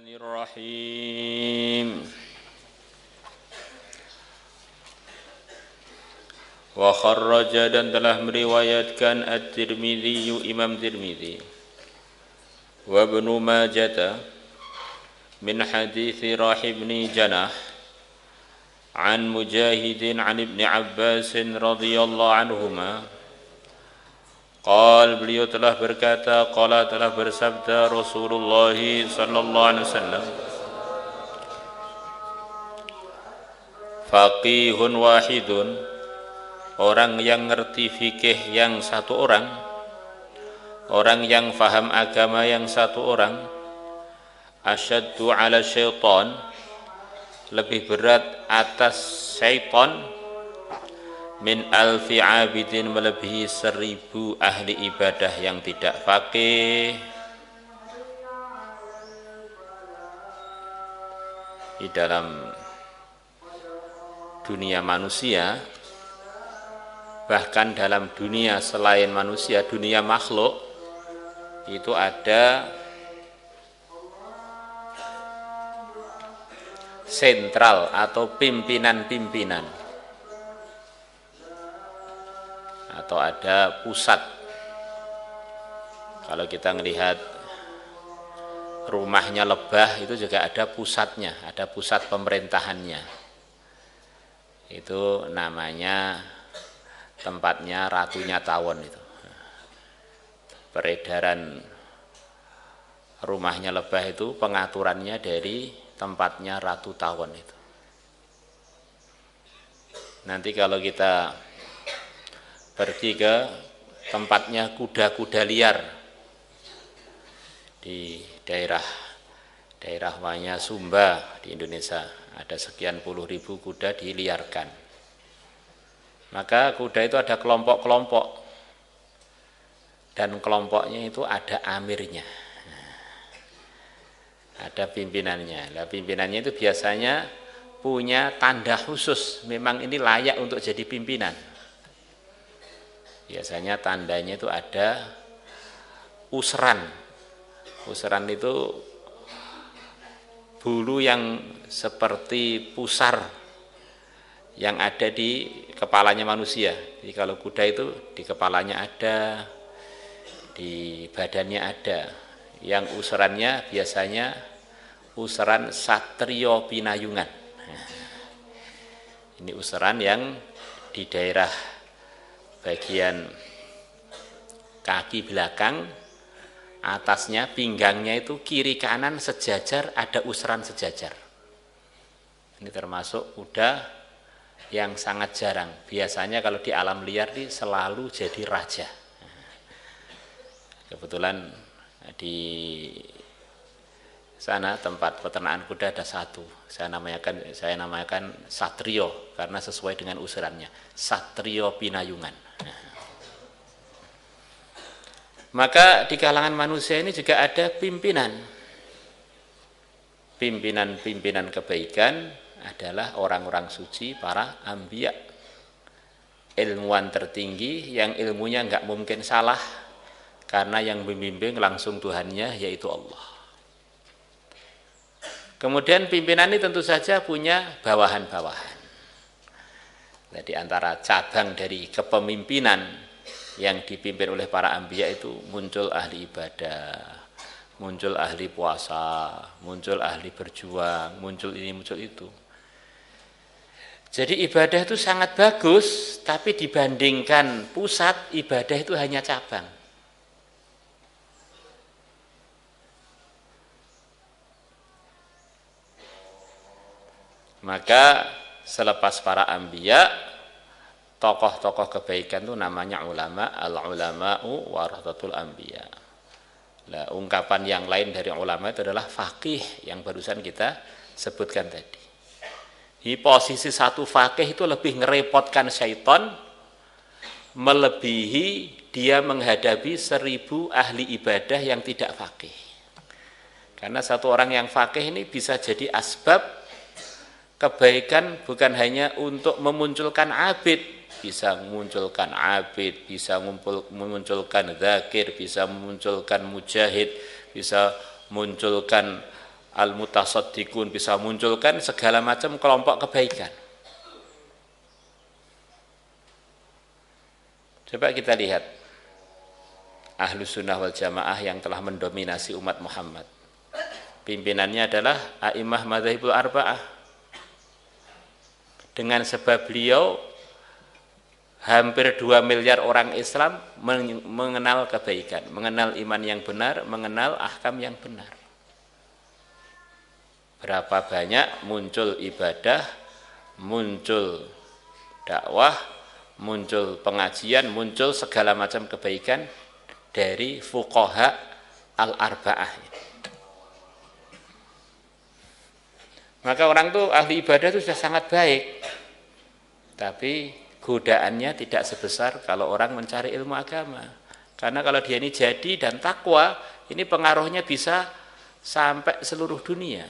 Bismillahirrahmanirrahim. Wa kharraja dan telah meriwayatkan At-Tirmidzi Imam Tirmidzi wa Ibnu Majah min hadits Rahib bin Janah an Mujahidin an Ibnu Abbas radhiyallahu anhuma qala beliau telah berkata qala telah bersabda Rasulullah sallallahu alaihi wasallam faqihun wahidun orang yang ngerti fikih yang satu orang yang faham agama yang satu orang asyaddu ala syaitan lebih berat atas syaitan min alfi abidin melebihi 1000 ahli ibadah yang tidak faqih. Di dalam dunia manusia, bahkan dalam dunia selain manusia, dunia makhluk, itu ada sentral atau pimpinan-pimpinan atau ada pusat. Kalau kita melihat rumahnya lebah itu juga ada pusatnya, ada pusat pemerintahannya. Itu namanya tempatnya Ratunya Tawon itu. Peredaran rumahnya lebah itu pengaturannya dari tempatnya Ratu Tawon itu. Nanti kalau kita pergi ke tempatnya kuda-kuda liar di daerah Wanya Sumba di Indonesia, ada sekian puluh ribu kuda diliarkan. Maka kuda itu ada kelompok-kelompok dan kelompoknya itu ada amirnya, ada pimpinannya. Nah, pimpinannya itu biasanya punya tanda khusus, memang ini layak untuk jadi pimpinan. Biasanya tandanya itu ada usran. Usran itu bulu yang seperti pusar yang ada di kepalanya manusia. Jadi kalau kuda itu di kepalanya ada, di badannya ada. Yang usrannya biasanya usran Satrio Pinayungan. Ini usran yang di daerah bagian kaki belakang, atasnya pinggangnya itu kiri kanan sejajar, ada usran sejajar. Ini termasuk kuda yang sangat jarang. Biasanya kalau di alam liar ini selalu jadi raja. Kebetulan di sana tempat peternakan kuda ada satu. Saya namakan Satrio karena sesuai dengan usrannya. Satrio Pinayungan. Maka di kalangan manusia ini juga ada pimpinan. Pimpinan kebaikan adalah orang-orang suci, para anbiya. Ilmuwan tertinggi yang ilmunya enggak mungkin salah karena yang membimbing langsung Tuhannya yaitu Allah. Kemudian pimpinan ini tentu saja punya bawahan-bawahan. Jadi antara cabang dari kepemimpinan yang dipimpin oleh para anbiya itu muncul ahli ibadah, muncul ahli puasa, muncul ahli berjuang, muncul ini, muncul itu. Jadi ibadah itu sangat bagus, tapi dibandingkan pusat, ibadah itu hanya cabang. Maka selepas para anbiya, tokoh-tokoh kebaikan itu namanya ulama, al-ulama'u warathatul anbiya. Nah, ungkapan yang lain dari ulama itu adalah faqih yang barusan kita sebutkan tadi. Di posisi satu faqih itu lebih ngerepotkan syaitan, melebihi dia menghadapi 1000 ahli ibadah yang tidak faqih. Karena satu orang yang faqih ini bisa jadi asbab kebaikan bukan hanya untuk memunculkan abid, bisa memunculkan abid, bisa memunculkan zakir, bisa memunculkan mujahid, bisa memunculkan al-mutasaddiqun, bisa munculkan segala macam kelompok kebaikan. Coba kita lihat Ahlus Sunnah wal Jamaah yang telah mendominasi umat Muhammad. Pimpinannya adalah A'immah Madzhabul Arba'ah. Dengan sebab beliau, hampir 2 miliar orang Islam mengenal kebaikan, mengenal iman yang benar, mengenal ahkam yang benar. Berapa banyak muncul ibadah, muncul dakwah, muncul pengajian, muncul segala macam kebaikan dari fuqaha al-arba'ah. Maka orang tuh ahli ibadah itu sudah sangat baik, tapi godaannya tidak sebesar kalau orang mencari ilmu agama. Karena kalau dia ini jadi dan takwa, ini pengaruhnya bisa sampai seluruh dunia.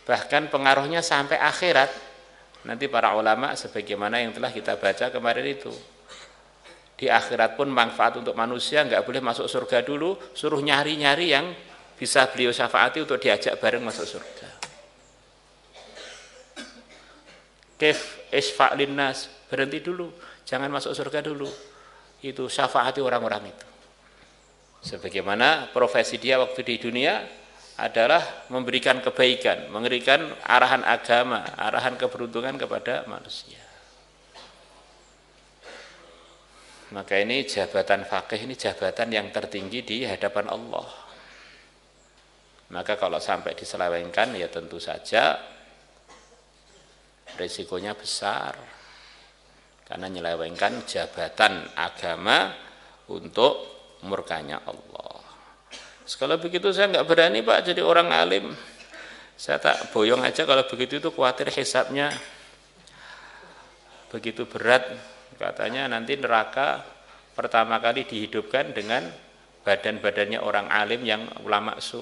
Bahkan pengaruhnya sampai akhirat. Nanti para ulama sebagaimana yang telah kita baca kemarin itu. Di akhirat pun manfaat untuk manusia, nggak boleh masuk surga dulu, suruh nyari-nyari yang bisa beliau syafaati untuk diajak bareng masuk surga. Kif isfa' linnas, berhenti dulu, jangan masuk surga dulu. Itu syafaati orang-orang itu. Sebagaimana profesi dia waktu di dunia adalah memberikan kebaikan, memberikan arahan agama, arahan keberuntungan kepada manusia. Maka ini jabatan faqih, ini jabatan yang tertinggi di hadapan Allah. Maka kalau sampai diselewengkan, ya tentu saja risikonya besar. Karena menyelewengkan jabatan agama untuk murkanya Allah. Kalau begitu saya nggak berani Pak jadi orang alim. Saya tak boyong aja kalau begitu, itu khawatir hisabnya begitu berat. Katanya nanti neraka pertama kali dihidupkan dengan badan-badannya orang alim yang ulama su.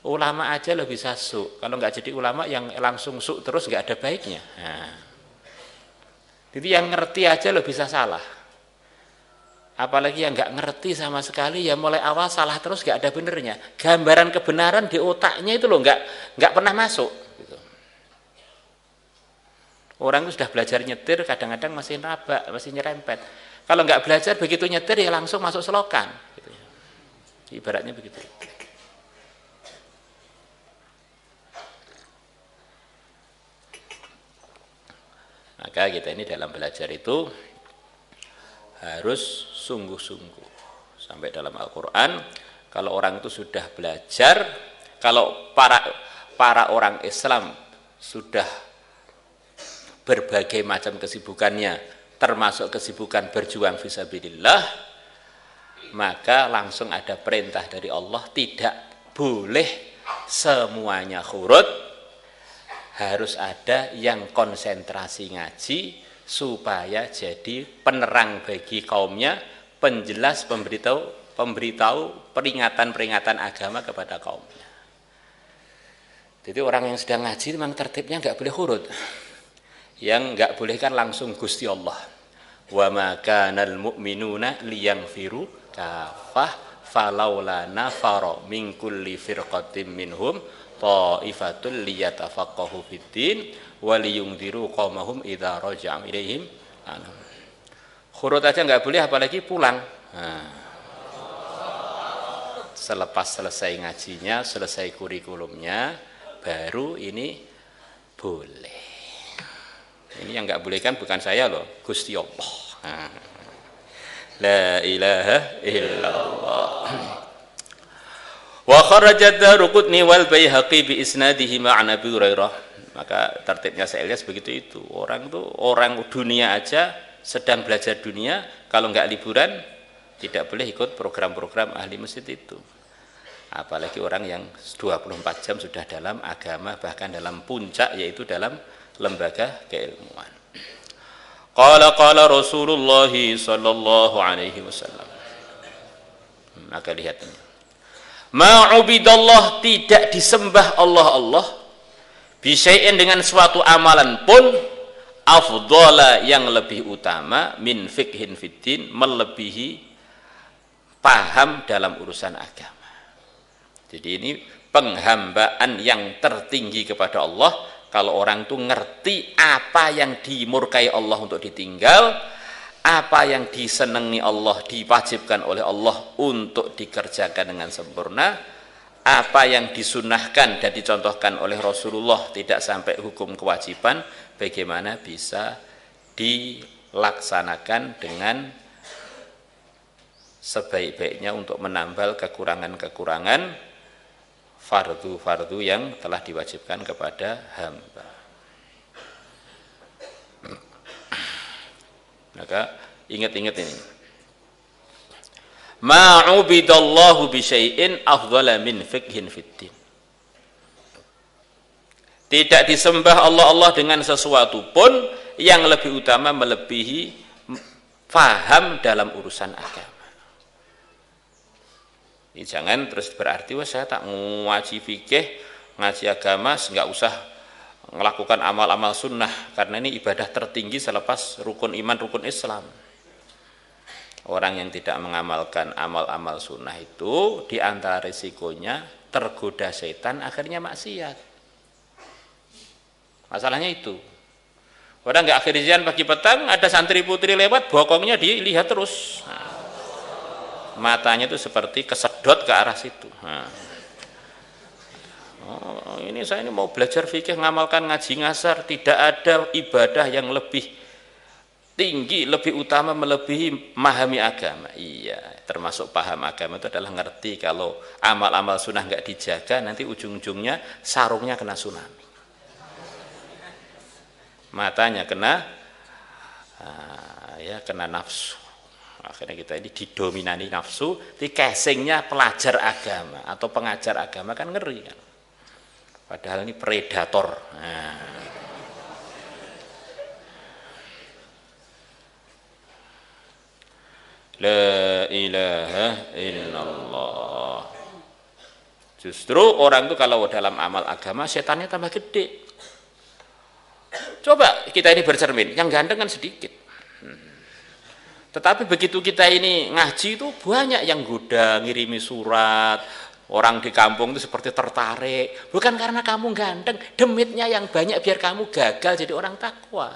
Ulama aja lo bisa su. Kalau nggak jadi ulama yang langsung su terus nggak ada baiknya. Nah. Jadi yang ngerti aja lo bisa salah. Apalagi yang nggak ngerti sama sekali, ya mulai awal salah terus, nggak ada benernya. Gambaran kebenaran di otaknya itu lo nggak pernah masuk. Gitu. Orang itu sudah belajar nyetir, kadang-kadang masih nabak, masih nyerempet. Kalau nggak belajar begitu nyetir ya langsung masuk selokan. Gitu. Ibaratnya begitu. Maka kita ini dalam belajar itu harus sungguh-sungguh. Sampai dalam Al-Quran, kalau orang itu sudah belajar, kalau para orang Islam sudah berbagai macam kesibukannya, termasuk kesibukan berjuang fisabilillah, maka langsung ada perintah dari Allah, tidak boleh semuanya khurut, harus ada yang konsentrasi ngaji, supaya jadi penerang bagi kaumnya, penjelas, pemberitahu peringatan-peringatan agama kepada kaumnya. Jadi orang yang sedang ngaji memang tertibnya nggak boleh khurut. Yang nggak boleh kan langsung Gusti Allah. Wa ma kanal mu'minuna liyanfiru kafah falaula nafara min kulli firqatin minhum ta'ifatul liyatafaqahu fiddin waliyungdiru qaumahum idza raja'u ilaihim. Khurut aja nggak boleh, apalagi pulang. Selepas selesai ngajinya, selesai kurikulumnya, baru ini boleh. Ini yang nggak boleh kan bukan saya loh, Gusti Allah. La ilaha illallah. Wa kharajat Daruqutni wal Baihaqi bi isnadihi ma'an Abi Hurairah. Maka tertibnya saya lihat begitu itu. Orang dunia aja sedang belajar dunia, kalau nggak liburan tidak boleh ikut program-program ahli masjid itu. Apalagi orang yang 24 jam sudah dalam agama, bahkan dalam puncak yaitu dalam lembaga keilmuan. Qala Rasulullah sallallahu alaihi wasallam. Maka lihat ini. Ma'ubidallah, tidak disembah Allah bisyai'in dengan suatu amalan pun afdhala yang lebih utama min fiqhin fiddin, melebihi paham dalam urusan agama. Jadi ini penghambaan yang tertinggi kepada Allah. Kalau orang itu ngerti apa yang dimurkai Allah untuk ditinggal, apa yang disenangi Allah, diwajibkan oleh Allah untuk dikerjakan dengan sempurna, apa yang disunahkan dan dicontohkan oleh Rasulullah tidak sampai hukum kewajiban, bagaimana bisa dilaksanakan dengan sebaik-baiknya untuk menambal kekurangan-kekurangan fardu-fardu yang telah diwajibkan kepada hamba. Maka ingat-ingat ini. Ma'ubidallahu bisyai'in afdhala min fiqhin fiddin. Tidak disembah Allah dengan sesuatu pun yang lebih utama melebihi faham dalam urusan agama. Ini jangan terus berarti wah saya tak ngaji fikih, ngaji agama, nggak usah melakukan amal-amal sunnah karena ini ibadah tertinggi selepas rukun iman, rukun Islam. Orang yang tidak mengamalkan amal-amal sunnah itu di antara risikonya tergoda setan, akhirnya maksiat. Masalahnya itu. Orang nggak akhirian pagi petang ada santri putri lewat, bokongnya dilihat terus. Matanya itu seperti kesedot ke arah situ. Oh, ini saya ini mau belajar fikih, ngamalkan ngaji ngasar, tidak ada ibadah yang lebih tinggi, lebih utama melebihi memahami agama. Iya, termasuk paham agama itu adalah ngerti kalau amal-amal sunnah nggak dijaga, nanti ujung-ujungnya sarungnya kena tsunami. Matanya kena kena nafsu. Akhirnya kita ini didominasi nafsu, di casingnya pelajar agama atau pengajar agama kan ngeri kan. Padahal ini predator. La ilaha illallah. Justru orang itu kalau dalam amal agama setannya tambah gede. Coba kita ini bercermin, yang ganteng kan sedikit. Tetapi begitu kita ini ngaji itu banyak yang goda, ngirimi surat, orang di kampung itu seperti tertarik. Bukan karena kamu ganteng, demitnya yang banyak biar kamu gagal jadi orang takwa.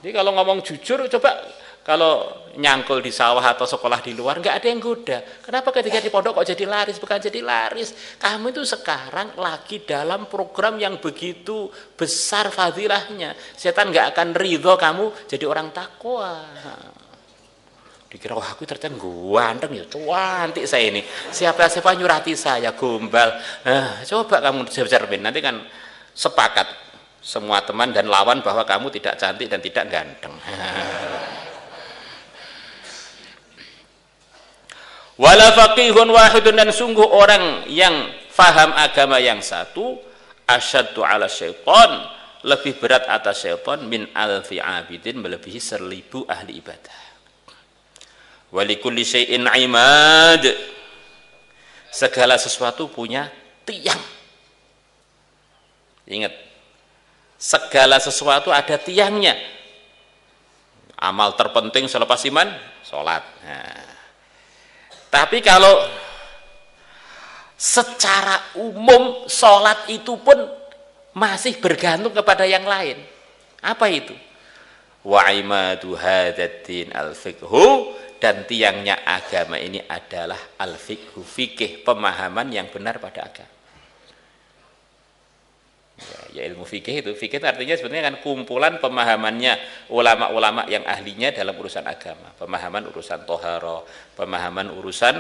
Jadi kalau ngomong jujur, coba kalau nyangkul di sawah atau sekolah di luar, nggak ada yang goda. Kenapa ketika di pondok kok jadi laris? Bukan jadi laris. Kamu itu sekarang lagi dalam program yang begitu besar fadilahnya. Setan nggak akan ridho kamu jadi orang takwa. Dikira, wah aku ternyata ganteng ya, cantik saya ini. Siapa-siapa nyurati saya, gombal. Coba kamu cermin, nanti kan sepakat semua teman dan lawan bahwa kamu tidak cantik dan tidak ganteng. Wala faqihun wahidun, dan sungguh orang yang faham agama yang satu asyaddu ala syaitan, lebih berat atas syaitan min alfi abidin, melebihi 1000 ahli ibadah. Walikulli syai'in imad, segala sesuatu punya tiang. Ingat, segala sesuatu ada tiangnya. Amal terpenting selepas iman, sholat. Tapi kalau secara umum sholat itu pun masih bergantung kepada yang lain. Apa itu? Wa imadu hadaddin al-fiqhu, dan tiangnya agama ini adalah al-fiqhu, fikih, pemahaman yang benar pada agama. Ya ilmu fikih itu artinya sebenarnya kan kumpulan pemahamannya ulama-ulama yang ahlinya dalam urusan agama, pemahaman urusan toharo, pemahaman urusan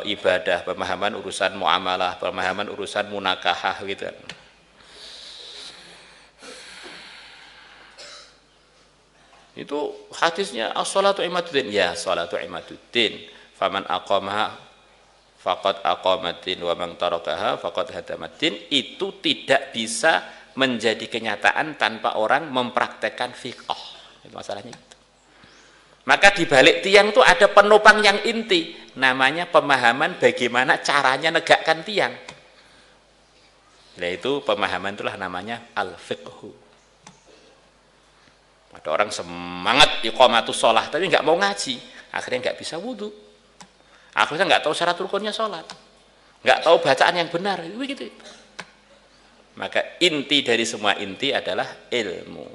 ibadah, pemahaman urusan muamalah, pemahaman urusan munakahah gitu kan. Itu hadisnya as-salatu imaduddin, ya salatu imaduddin, faman aqamaha faqad aqamatin wa man tarakaha faqad hadamatin. Itu tidak bisa menjadi kenyataan tanpa orang mempraktekkan fiqh. Itu masalahnya itu. Maka di balik tiang itu ada penopang yang inti, namanya pemahaman bagaimana caranya negakkan tiang. Yaitu pemahaman itulah namanya al-fiqhu. Ada orang semangat iqamatus shalah tapi nggak mau ngaji, akhirnya nggak bisa wudu. Akhirnya nggak tahu syarat rukunnya sholat, nggak tahu bacaan yang benar, begitu. Maka inti dari semua inti adalah ilmu.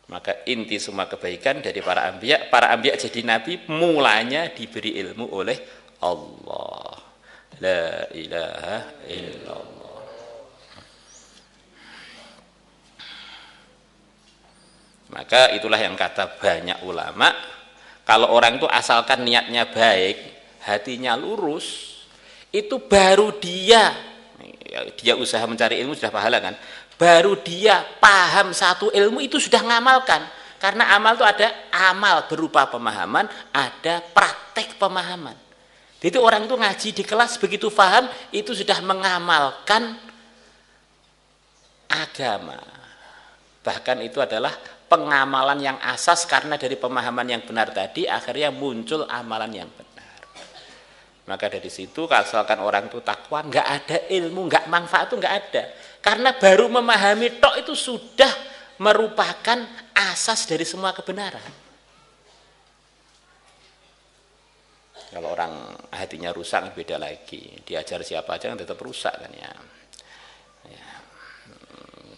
Maka inti semua kebaikan dari para anbiya jadi nabi mulanya diberi ilmu oleh Allah. La ilaha illallah. Maka itulah yang kata banyak ulama, kalau orang itu asalkan niatnya baik, hatinya lurus, itu baru dia usaha mencari ilmu sudah pahala kan, baru dia paham satu ilmu itu sudah ngamalkan. Karena amal itu ada amal berupa pemahaman, ada praktek pemahaman. Jadi orang itu ngaji di kelas begitu paham, itu sudah mengamalkan agama. Bahkan itu adalah pengamalan yang asas, karena dari pemahaman yang benar tadi akhirnya muncul amalan yang benar. Maka dari situ kalau asalkan orang itu takwa, nggak ada ilmu, nggak manfaat itu nggak ada. Karena baru memahami tok itu sudah merupakan asas dari semua kebenaran. Kalau orang hatinya rusak beda lagi, diajar siapa aja kan tetap rusak kan ya.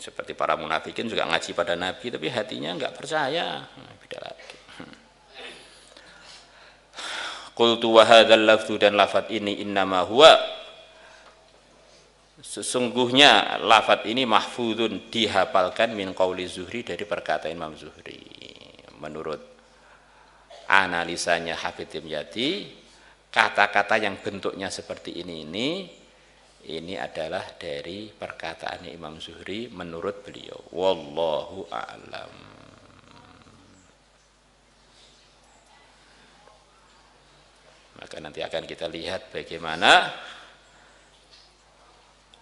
Seperti para munafikin juga ngaji pada Nabi tapi hatinya nggak percaya, beda lagi. Qultu wa hadzal lafdzu, dan lafaz ini innama huwa, sesungguhnya lafaz ini mahfuzun, dihafalkan min qauli Zuhri, dari perkataan Imam Zuhri. Menurut analisanya Hafidz Dimyati, kata-kata yang bentuknya seperti ini adalah dari perkataan Imam Zuhri menurut beliau. Wallahu a'lam. Maka nanti akan kita lihat bagaimana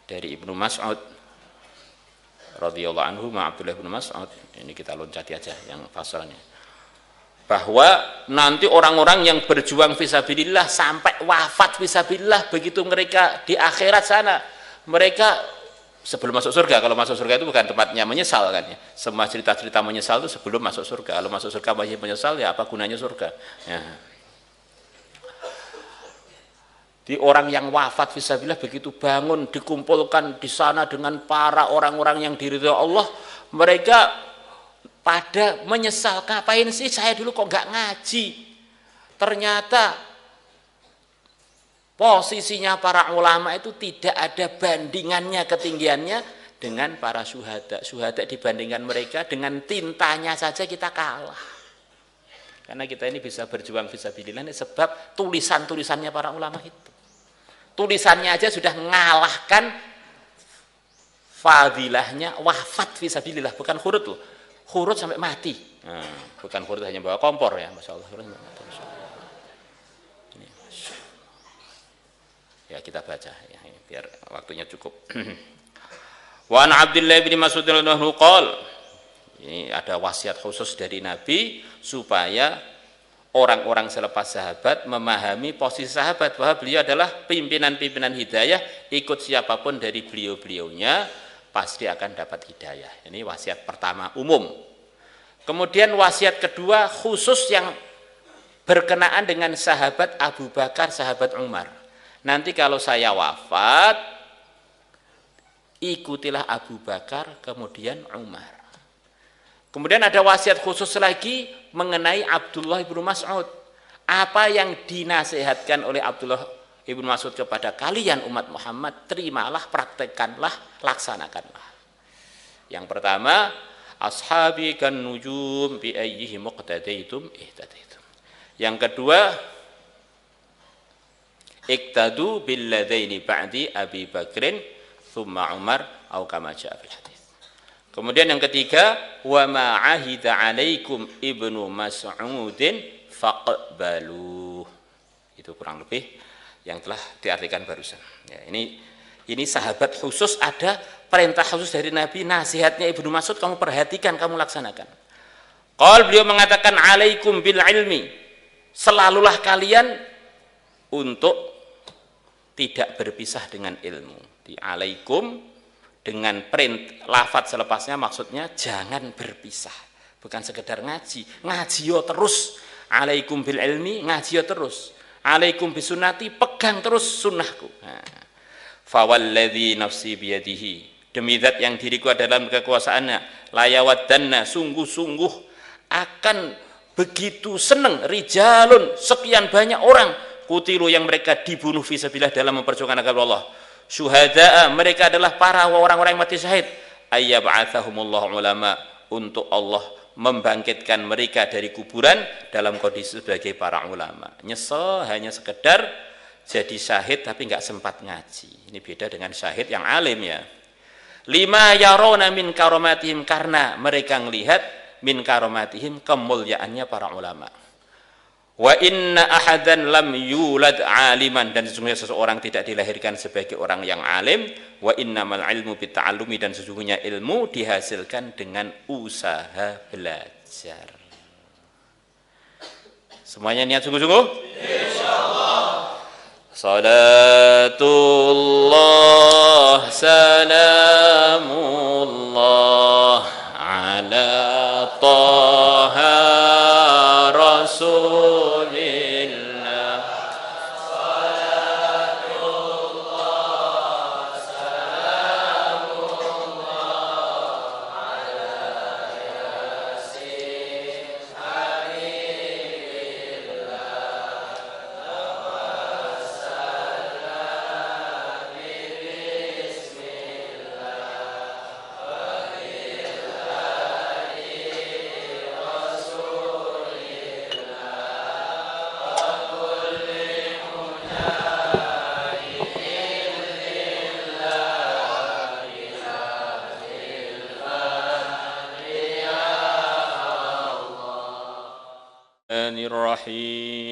dari Ibnu Mas'ud radhiyallahu anhu, Abdullah bin Mas'ud, ini kita loncati aja yang fasalnya, bahwa nanti orang-orang yang berjuang fisabilillah sampai wafat fisabilillah, begitu mereka di akhirat sana, mereka sebelum masuk surga, kalau masuk surga itu bukan tempatnya menyesal kan ya, semua cerita-cerita menyesal itu sebelum masuk surga. Kalau masuk surga masih menyesal, ya apa gunanya surga ya. Di orang yang wafat fisabilillah begitu bangun, dikumpulkan di sana dengan para orang-orang yang diridhoi Allah, mereka pada menyesal, ngapain sih saya dulu kok nggak ngaji. Ternyata posisinya para ulama itu tidak ada bandingannya, ketinggiannya dengan para syuhada. Syuhada dibandingkan mereka dengan tintanya saja kita kalah. Karena kita ini bisa berjuang fisabilillah sebab tulisan-tulisannya para ulama itu. Tulisannya aja sudah ngalahkan fadilahnya wafat fisabilillah, bukan khurut loh. Khurut sampai mati. Nah, bukan khurut hanya bawa kompor ya, Masya Allah. Ini, Masya Allah. Ya kita baca ya, biar waktunya cukup. Wa an Abdullah bin Mas'ud radhiyallahu anhu qala, ini ada wasiat khusus dari Nabi supaya orang-orang selepas sahabat memahami posisi sahabat, bahwa beliau adalah pimpinan-pimpinan hidayah, ikut siapapun dari beliau-beliaunya pasti akan dapat hidayah. Ini wasiat pertama umum. Kemudian wasiat kedua khusus yang berkenaan dengan sahabat Abu Bakar, sahabat Umar. Nanti kalau saya wafat, ikutilah Abu Bakar kemudian Umar. Kemudian ada wasiat khusus lagi mengenai Abdullah bin Mas'ud. Apa yang dinasihatkan oleh Abdullah bin Mas'ud kepada kalian umat Muhammad, terimalah, praktekkanlah, laksanakanlah. Yang pertama, ashabi kan nujum bi ayyihi muqtadaitum ihtadaitum. Yang kedua, iktadu bil ladaini ba'di Abi Bakrin thumma Umar au kama jaa fil hadits. Kemudian yang ketiga, wa ma ahida alaikum Ibnu Mas'udin faqbalu. Itu kurang lebih yang telah diartikan barusan. Ya, ini sahabat khusus, ada perintah khusus dari Nabi, nasihatnya Ibnu Mas'ud kamu perhatikan, kamu laksanakan. Qal, beliau mengatakan alaikum bil ilmi, selalulah kalian untuk tidak berpisah dengan ilmu. Di alaikum dengan print lafadz selepasnya maksudnya jangan berpisah, bukan sekedar ngaji yo terus, Alaikum bil ilmi, ngaji terus. Alaikum bisunnati, pegang terus sunnahku. Fawalladzi nafsi biyadihi, demi zat yang diriku dalam kekuasaannya, layawaddanna, sungguh-sungguh akan begitu senang rijalun, sekian banyak orang, kutilu yang mereka dibunuh fisabilillah dalam memperjuangkan agama Allah, syuhada'a, mereka adalah para orang-orang yang mati syahid, ayyab'athahumullahu ulama, untuk Allah membangkitkan mereka dari kuburan dalam kondisi sebagai para ulama. Nyesel hanya sekedar jadi syahid tapi nggak sempat ngaji. Ini beda dengan syahid yang alim ya. Lima yarona min karomatihim, karena mereka melihat min karomatihim, kemuliaannya para ulama. Wa inna ahadan lam yulad aliman, dan sesungguhnya seseorang tidak dilahirkan sebagai orang yang alim. Wa innamal ilmu bitta'allumi, dan sesungguhnya ilmu dihasilkan dengan usaha belajar. Semuanya niat sungguh-sungguh? Insyaallah. Salatullah salamullah ala taha rasulillah. Salatullah salamullah ala yasin habibillah. Bismillahirrahmanirrahim.